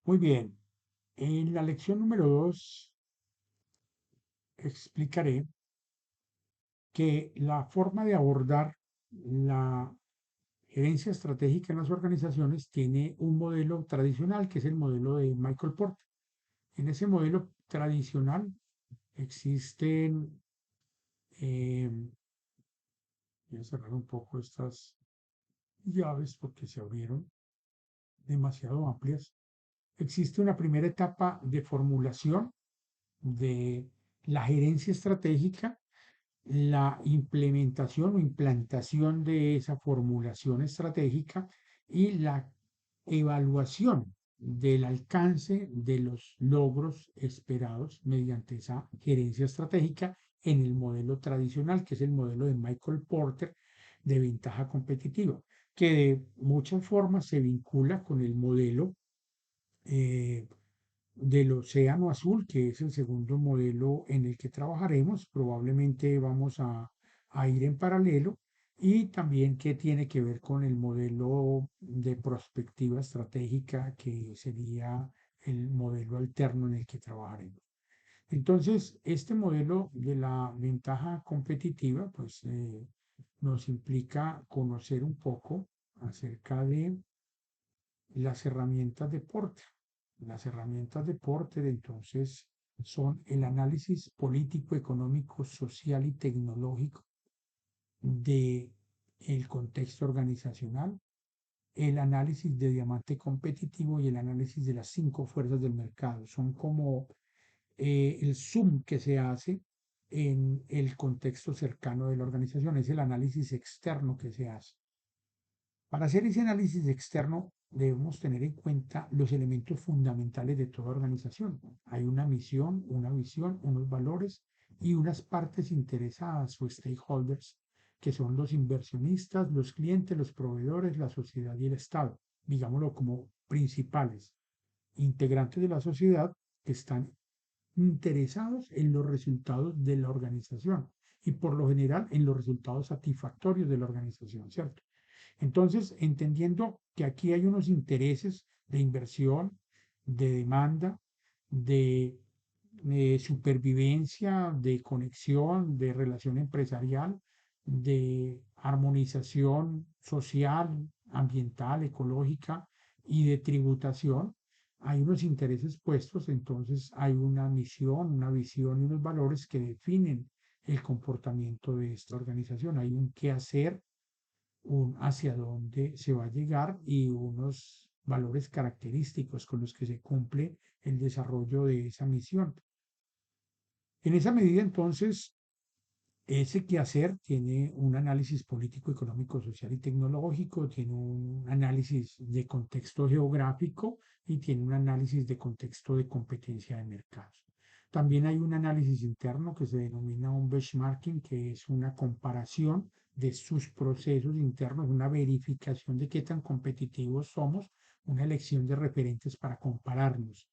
Muy bien. En la lección número 2 explicaré que la forma de abordar la gerencia estratégica en las organizaciones tiene un modelo tradicional, que es el modelo de Michael Porter. En ese modelo tradicional existen, eh, voy a cerrar un poco estas llaves porque se abrieron demasiado amplias. Existe una primera etapa de formulación de la gerencia estratégica, la implementación o implantación de esa formulación estratégica y la evaluación del alcance de los logros esperados mediante esa gerencia estratégica en el modelo tradicional, que es el modelo de Michael Porter de ventaja competitiva, que de muchas formas se vincula con el modelo eh, del Océano Azul, que es el segundo modelo en el que trabajaremos. Probablemente vamos a ir en paralelo y también que tiene que ver con el modelo de prospectiva estratégica, que sería el modelo alterno en el que trabajaremos. Entonces, este modelo de la ventaja competitiva, pues nos implica conocer un poco acerca de las herramientas de Porter. Las herramientas de Porter, entonces, son el análisis político, económico, social y tecnológico de el contexto organizacional, el análisis de diamante competitivo y el análisis de las cinco fuerzas del mercado. Son como el zoom que se hace en el contexto cercano de la organización, es el análisis externo que se hace. Para hacer ese análisis externo debemos tener en cuenta los elementos fundamentales de toda organización. Hay una misión, una visión, unos valores y unas partes interesadas o stakeholders, que son los inversionistas, los clientes, los proveedores, la sociedad y el Estado, digámoslo como principales integrantes de la sociedad que están interesados en los resultados de la organización y por lo general en los resultados satisfactorios de la organización, ¿cierto? Entonces, entendiendo que aquí hay unos intereses de inversión, de demanda, de supervivencia, de conexión, de relación empresarial, de armonización social, ambiental, ecológica y de tributación, hay unos intereses puestos, entonces hay una misión, una visión y unos valores que definen el comportamiento de esta organización. Hay un qué hacer, un hacia dónde se va a llegar y unos valores característicos con los que se cumple el desarrollo de esa misión. En esa medida, entonces, ese quehacer tiene un análisis político, económico, social y tecnológico, tiene un análisis de contexto geográfico y tiene un análisis de contexto de competencia de mercados. También hay un análisis interno que se denomina un benchmarking, que es una comparación de sus procesos internos, una verificación de qué tan competitivos somos, una elección de referentes para compararnos.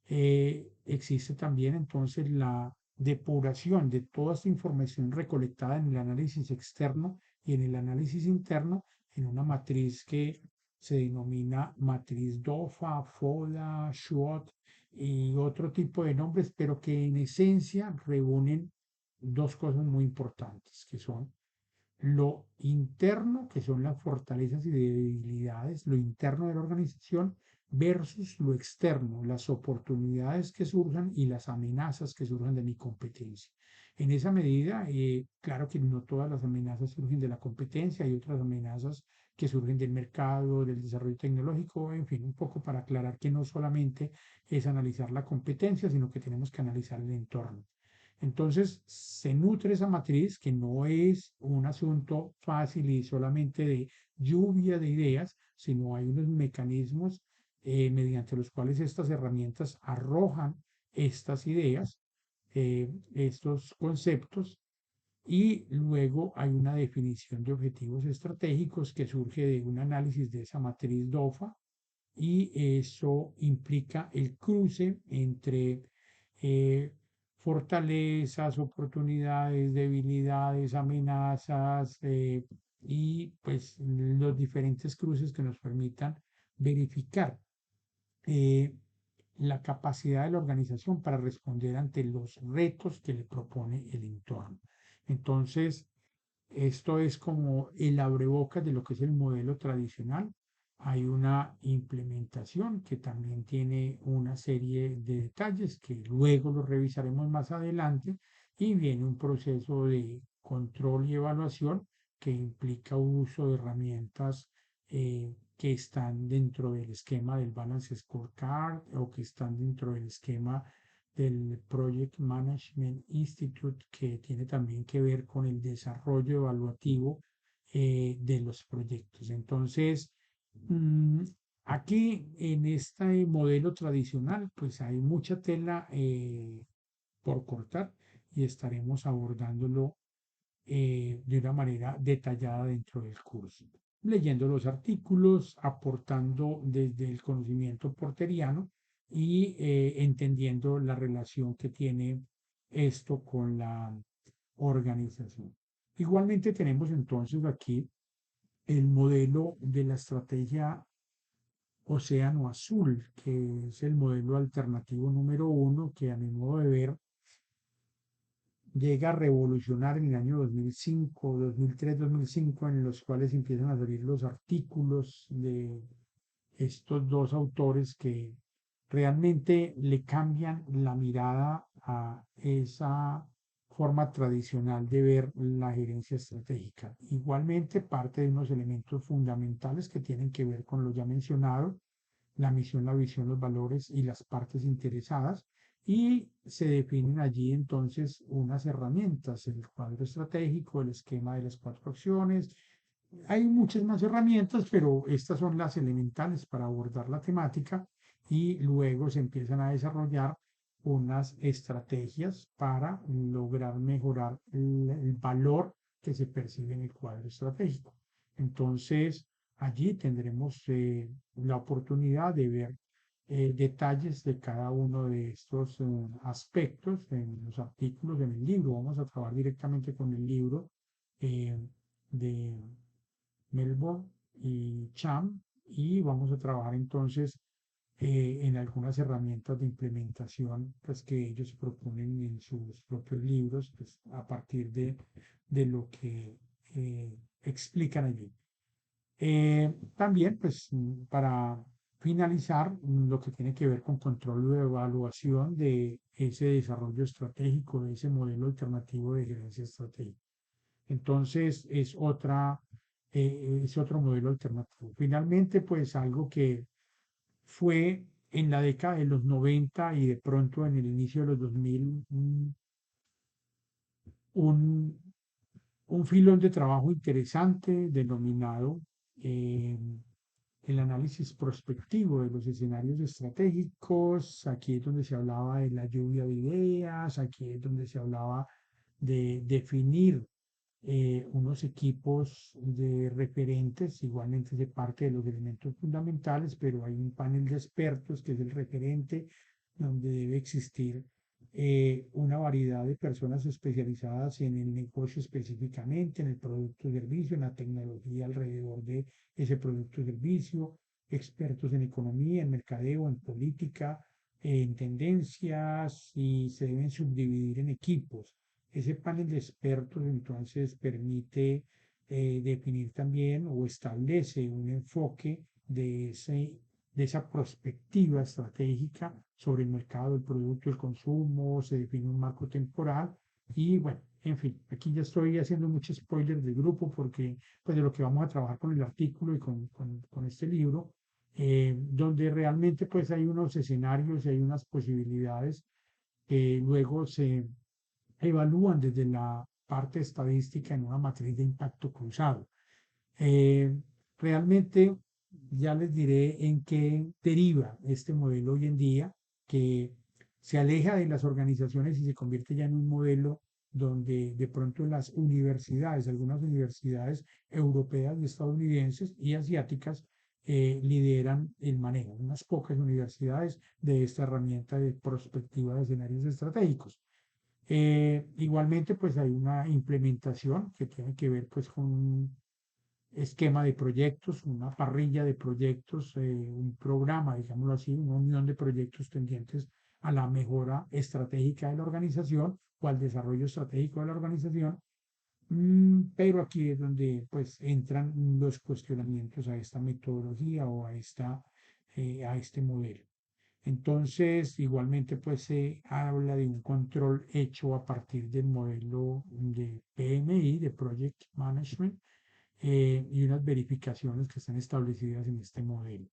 Existe también entonces la depuración de toda esta información recolectada en el análisis externo y en el análisis interno en una matriz que se denomina matriz DOFA, FODA, SWOT y otro tipo de nombres, pero que en esencia reúnen dos cosas muy importantes, que son lo interno, que son las fortalezas y debilidades, lo interno de la organización, versus lo externo, las oportunidades que surjan y las amenazas que surjan de mi competencia. En esa medida, claro que no todas las amenazas surgen de la competencia, hay otras amenazas que surgen del mercado, del desarrollo tecnológico, en fin, un poco para aclarar que no solamente es analizar la competencia, sino que tenemos que analizar el entorno. Entonces, se nutre esa matriz, que no es un asunto fácil y solamente de lluvia de ideas, sino hay unos mecanismos mediante los cuales estas herramientas arrojan estas ideas, estos conceptos, y luego hay una definición de objetivos estratégicos que surge de un análisis de esa matriz DOFA y eso implica el cruce entre eh, fortalezas, oportunidades, debilidades, amenazas y pues los diferentes cruces que nos permitan verificar. la capacidad de la organización para responder ante los retos que le propone el entorno. Entonces, esto es como el abrebocas de lo que es el modelo tradicional. Hay una implementación que también tiene una serie de detalles que luego lo revisaremos más adelante y viene un proceso de control y evaluación que implica uso de herramientas que están dentro del esquema del Balance Scorecard o que están dentro del esquema del Project Management Institute, que tiene también que ver con el desarrollo evaluativo de los proyectos. Entonces, mm, aquí en este modelo tradicional, pues hay mucha tela por cortar y estaremos abordándolo de una manera detallada dentro del curso, leyendo los artículos, aportando desde el conocimiento porteriano y entendiendo la relación que tiene esto con la organización. Igualmente tenemos entonces aquí el modelo de la estrategia Océano Azul, que es el modelo alternativo número uno que a mi modo de ver llega a revolucionar en el año 2005, 2003, 2005, en los cuales empiezan a salir los artículos de estos dos autores que realmente le cambian la mirada a esa forma tradicional de ver la gerencia estratégica. Igualmente parte de unos elementos fundamentales que tienen que ver con lo ya mencionado, la misión, la visión, los valores y las partes interesadas, y se definen allí entonces unas herramientas, el cuadro estratégico, el esquema de las cuatro acciones. Hay muchas más herramientas, pero estas son las elementales para abordar la temática y luego se empiezan a desarrollar unas estrategias para lograr mejorar el valor que se percibe en el cuadro estratégico. Entonces, allí tendremos la oportunidad de ver detalles de cada uno de estos aspectos en los artículos, en el libro. Vamos a trabajar directamente con el libro eh, de Melbourne y Cham y vamos a trabajar entonces en algunas herramientas de implementación pues, que ellos proponen en sus propios libros pues, a partir de lo que explican allí. También, pues, para finalizar, lo que tiene que ver con control de evaluación de ese desarrollo estratégico, de ese modelo alternativo de gerencia estratégica. Entonces, es otro modelo alternativo. Finalmente, pues, algo que fue en la década de los 90 y de pronto en el inicio de los 2000, un, un filón de trabajo interesante denominado eh, el análisis prospectivo de los escenarios estratégicos. Aquí es donde se hablaba de la lluvia de ideas, aquí es donde se hablaba de definir unos equipos de referentes, igualmente de parte de los elementos fundamentales, pero hay un panel de expertos que es el referente, donde debe existir una variedad de personas especializadas en el negocio específicamente, en el producto o servicio, en la tecnología alrededor de ese producto o servicio, expertos en economía, en mercadeo, en política, en tendencias y se deben subdividir en equipos. Ese panel de expertos entonces permite definir también o establece un enfoque de esa perspectiva estratégica sobre el mercado, el producto, el consumo, se define un marco temporal y bueno, en fin, aquí ya estoy haciendo mucho spoiler del grupo porque pues de lo que vamos a trabajar con el artículo y con este libro, donde realmente pues hay unos escenarios y hay unas posibilidades que luego se evalúan desde la parte estadística en una matriz de impacto cruzado. Eh, realmente ya les diré en qué deriva este modelo hoy en día, que se aleja de las organizaciones y se convierte ya en un modelo donde de pronto las universidades, algunas universidades europeas y estadounidenses y asiáticas, lideran el manejo, unas pocas universidades de esta herramienta de prospectiva de escenarios estratégicos. Igualmente, pues hay una implementación que tiene que ver pues con esquema de proyectos, una parrilla de proyectos, un programa, digámoslo así, una unión de proyectos tendientes a la mejora estratégica de la organización o al desarrollo estratégico de la organización. Pero aquí es donde pues entran los cuestionamientos a esta metodología o a este modelo. Entonces, igualmente, pues se habla de un control hecho a partir del modelo de PMI, de Project Management, y unas verificaciones que están establecidas en este modelo.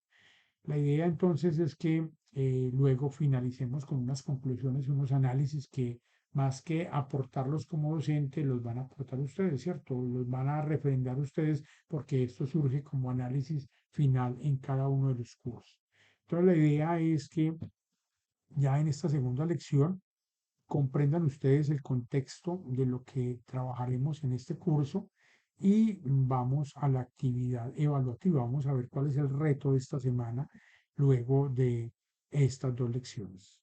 La idea entonces es que luego finalicemos con unas conclusiones, unos análisis que más que aportarlos como docente, los van a aportar ustedes, ¿cierto? Los van a refrendar ustedes porque esto surge como análisis final en cada uno de los cursos. Entonces la idea es que ya en esta segunda lección comprendan ustedes el contexto de lo que trabajaremos en este curso y vamos a la actividad evaluativa. Vamos a ver cuál es el reto de esta semana luego de estas dos lecciones.